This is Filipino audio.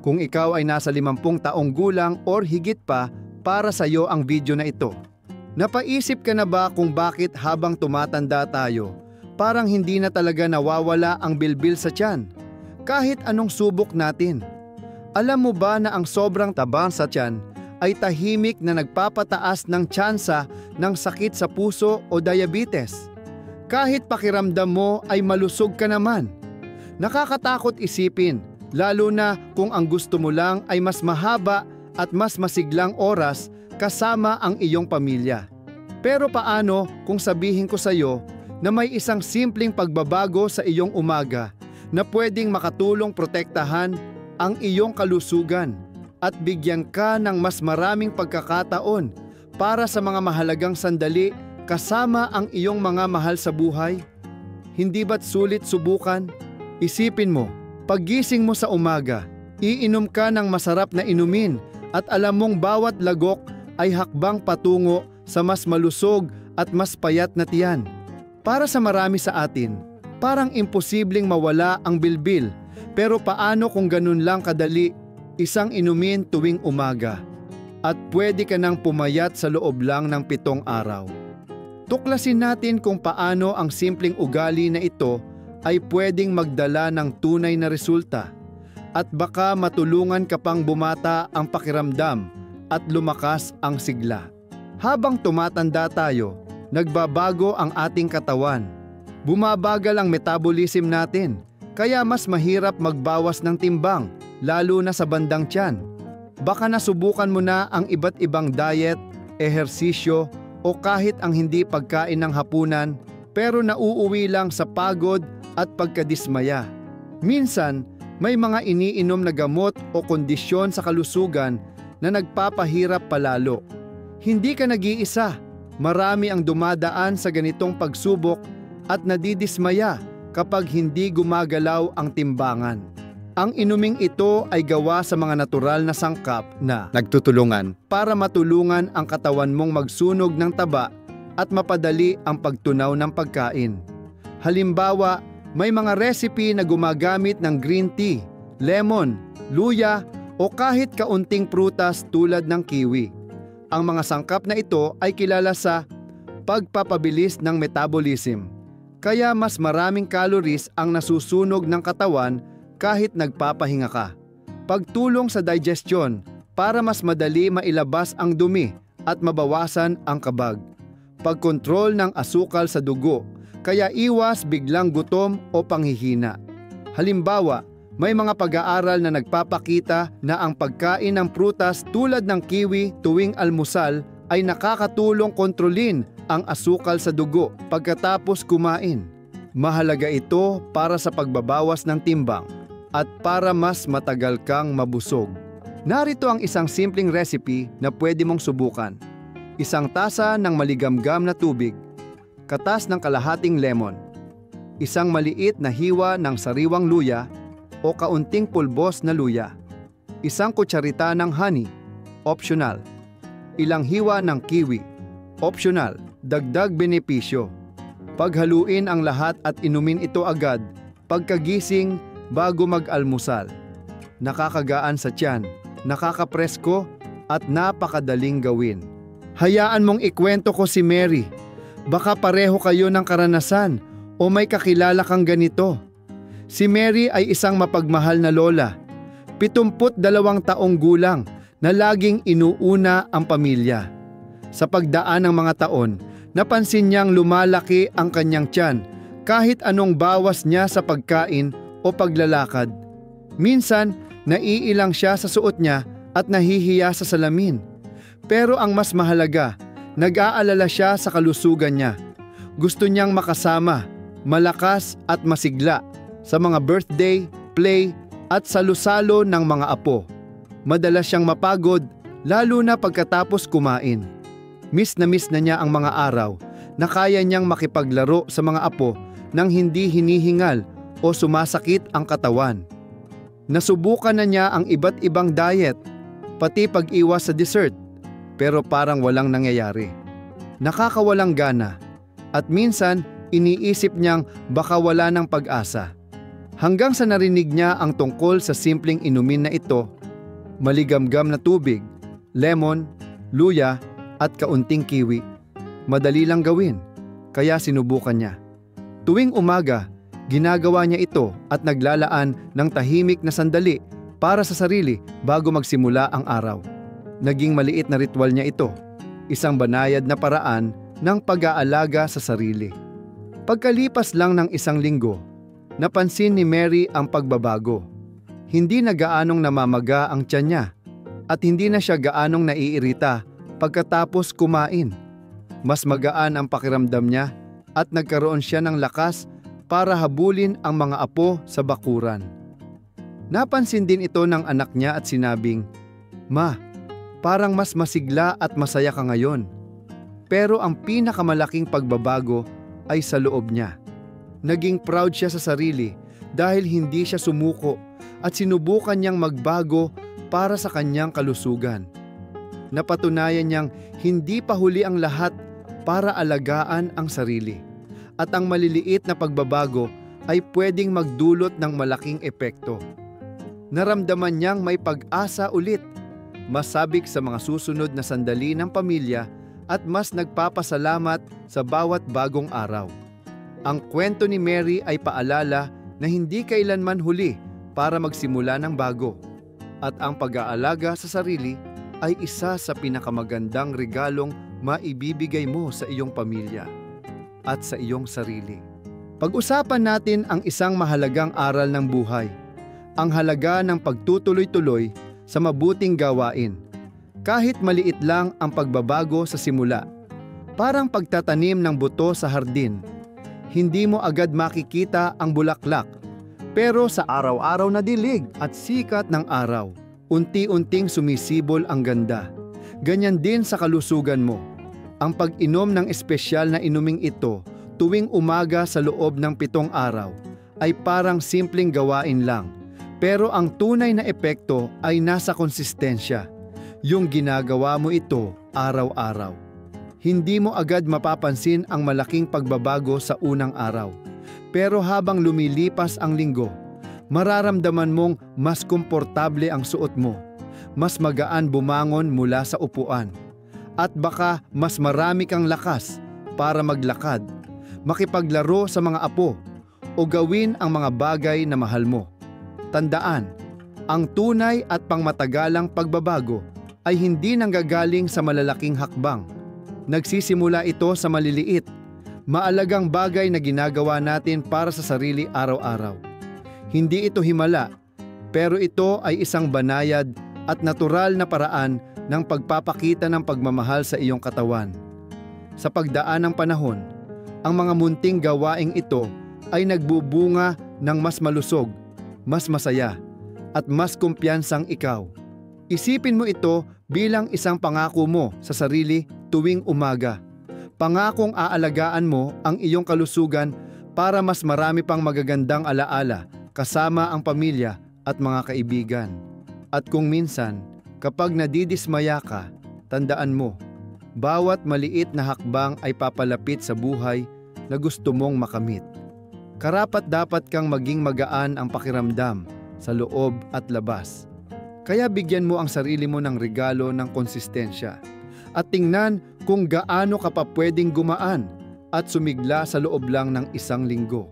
Kung ikaw ay nasa 50 taong gulang or higit pa, para sa iyo ang video na ito. Napaisip ka na ba kung bakit habang tumatanda tayo, parang hindi na talaga nawawala ang bilbil sa tiyan? Kahit anong subok natin. Alam mo ba na ang sobrang taba sa tiyan ay tahimik na nagpapataas ng tsansa ng sakit sa puso o diabetes? Kahit pakiramdam mo ay malusog ka naman. Nakakatakot isipin, lalo na kung ang gusto mo lang ay mas mahaba at mas masiglang oras kasama ang iyong pamilya. Pero paano kung sabihin ko sa iyo na may isang simpleng pagbabago sa iyong umaga na pwedeng makatulong protektahan ang iyong kalusugan at bigyan ka ng mas maraming pagkakataon para sa mga mahalagang sandali kasama ang iyong mga mahal sa buhay? Hindi ba't sulit subukan? Isipin mo, paggising mo sa umaga, iinom ka ng masarap na inumin at alam mong bawat lagok ay hakbang patungo sa mas malusog at mas payat na tiyan. Para sa marami sa atin, parang imposibleng mawala ang bilbil, pero paano kung ganun lang kadali, isang inumin tuwing umaga, at pwede ka nang pumayat sa loob lang ng 7 araw. Tuklasin natin kung paano ang simpleng ugali na ito ay pwedeng magdala ng tunay na resulta, at baka matulungan ka pang bumata ang pakiramdam at lumakas ang sigla. Habang tumatanda tayo, nagbabago ang ating katawan. Bumabagal ang metabolism natin, kaya mas mahirap magbawas ng timbang, lalo na sa bandang tiyan. Baka nasubukan mo na ang iba't ibang diet, ehersisyo, o kahit ang hindi pagkain ng hapunan, pero nauuwi lang sa pagod at pagkadismaya. Minsan, may mga iniinom na gamot o kondisyon sa kalusugan na nagpapahirap palalo. Hindi ka nag-iisa. Marami ang dumadaan sa ganitong pagsubok at nadidismaya kapag hindi gumagalaw ang timbangan. Ang inuming ito ay gawa sa mga natural na sangkap na nagtutulungan para matulungan ang katawan mong magsunog ng taba at mapadali ang pagtunaw ng pagkain. Halimbawa, may mga recipe na gumagamit ng green tea, lemon, luya o kahit kaunting prutas tulad ng kiwi. Ang mga sangkap na ito ay kilala sa pagpapabilis ng metabolism, kaya mas maraming calories ang nasusunog ng katawan kahit nagpapahinga ka. Pagtulong sa digestion para mas madali mailabas ang dumi at mabawasan ang kabag. Pagkontrol ng asukal sa dugo, kaya iwas biglang gutom o panghihina. Halimbawa, may mga pag-aaral na nagpapakita na ang pagkain ng prutas tulad ng kiwi tuwing almusal ay nakakatulong kontrolin ang asukal sa dugo pagkatapos kumain. Mahalaga ito para sa pagbabawas ng timbang at para mas matagal kang mabusog. Narito ang isang simpleng recipe na pwede mong subukan. 1 tasa ng maligamgam na tubig, katas ng kalahating lemon, 1 maliit na hiwa ng sariwang luya o kaunting pulbos na luya, 1 kutsarita ng honey, optional, ilang hiwa ng kiwi, optional, dagdag benepisyo. Paghaluin ang lahat at inumin ito agad pagkagising bago mag-almusal. Nakakagaan sa tiyan, nakakapresko at napakadaling gawin. Hayaan mong ikwento ko si Mary. Baka pareho kayo ng karanasan o may kakilala kang ganito. Si Mary ay isang mapagmahal na lola, 72 taong gulang na laging inuuna ang pamilya. Sa pagdaan ng mga taon, napansin niyang lumalaki ang kanyang tiyan kahit anong bawas niya sa pagkain o paglalakad. Minsan, naiilang siya sa suot niya at nahihiya sa salamin. Pero ang mas mahalaga, nag-aalala siya sa kalusugan niya. Gusto niyang makasama, malakas at masigla sa mga birthday, play at salo-salo ng mga apo. Madalas siyang mapagod, lalo na pagkatapos kumain. Miss na niya ang mga araw na kaya niyang makipaglaro sa mga apo nang hindi hinihingal o sumasakit ang katawan. Nasubukan na niya ang iba't ibang diet, pati pag-iwas sa dessert, pero parang walang nangyayari. Nakakawalang gana, at minsan iniisip niyang baka wala ng pag-asa. Hanggang sa narinig niya ang tungkol sa simpleng inumin na ito, maligamgam na tubig, lemon, luya at kaunting kiwi. Madali lang gawin, kaya sinubukan niya. Tuwing umaga, ginagawa niya ito at naglalaan ng tahimik na sandali para sa sarili bago magsimula ang araw. Naging maliit na ritual niya ito, isang banayad na paraan ng pag-aalaga sa sarili. Pagkalipas lang ng isang linggo, napansin ni Mary ang pagbabago. Hindi na gaanong namamaga ang tiyan niya at hindi na siya gaanong naiirita pagkatapos kumain. Mas magaan ang pakiramdam niya at nagkaroon siya ng lakas para habulin ang mga apo sa bakuran. Napansin din ito ng anak niya at sinabing, "Ma, parang mas masigla at masaya ka ngayon." Pero ang pinakamalaking pagbabago ay sa loob niya. Naging proud siya sa sarili dahil hindi siya sumuko at sinubukan niyang magbago para sa kanyang kalusugan. Napatunayan niyang hindi pa huli ang lahat para alagaan ang sarili. At ang maliliit na pagbabago ay pwedeng magdulot ng malaking epekto. Naramdaman niyang may pag-asa ulit, masabik sa mga susunod na sandali ng pamilya at mas nagpapasalamat sa bawat bagong araw. Ang kwento ni Mary ay paalala na hindi kailanman huli para magsimula ng bago. At ang pag-aalaga sa sarili ay isa sa pinakamagandang regalong maibibigay mo sa iyong pamilya at sa iyong sarili. Pag-usapan natin ang isang mahalagang aral ng buhay, ang halaga ng pagtutuloy-tuloy sa mabuting gawain. Kahit maliit lang ang pagbabago sa simula, parang pagtatanim ng buto sa hardin. Hindi mo agad makikita ang bulaklak, pero sa araw-araw na dilig at sikat ng araw, unti-unting sumisibol ang ganda. Ganyan din sa kalusugan mo. Ang pag-inom ng espesyal na inuming ito tuwing umaga sa loob ng 7 araw ay parang simpleng gawain lang. Pero ang tunay na epekto ay nasa konsistensya. Yung ginagawa mo ito araw-araw. Hindi mo agad mapapansin ang malaking pagbabago sa unang araw. Pero habang lumilipas ang linggo, mararamdaman mong mas komportable ang suot mo, mas magaan bumangon mula sa upuan, at baka mas marami kang lakas para maglakad, makipaglaro sa mga apo, o gawin ang mga bagay na mahal mo. Tandaan, ang tunay at pangmatagalang pagbabago ay hindi nanggagaling sa malalaking hakbang. Nagsisimula ito sa maliliit, maalagang bagay na ginagawa natin para sa sarili araw-araw. Hindi ito himala, pero ito ay isang banayad at natural na paraan ng pagpapakita ng pagmamahal sa iyong katawan. Sa pagdaan ng panahon, ang mga munting gawaing ito ay nagbubunga ng mas malusog, mas masaya, at mas kumpiyansang ikaw. Isipin mo ito bilang isang pangako mo sa sarili tuwing umaga. Pangakong aalagaan mo ang iyong kalusugan para mas marami pang magagandang alaala kasama ang pamilya at mga kaibigan. At kung minsan, kapag nadidismaya ka, tandaan mo, bawat maliit na hakbang ay papalapit sa buhay na gusto mong makamit. Karapat-dapat kang maging magaan ang pakiramdam sa loob at labas. Kaya bigyan mo ang sarili mo ng regalo ng konsistensya at tingnan kung gaano ka pa pwedeng gumaan at sumigla sa loob lang ng 1 linggo.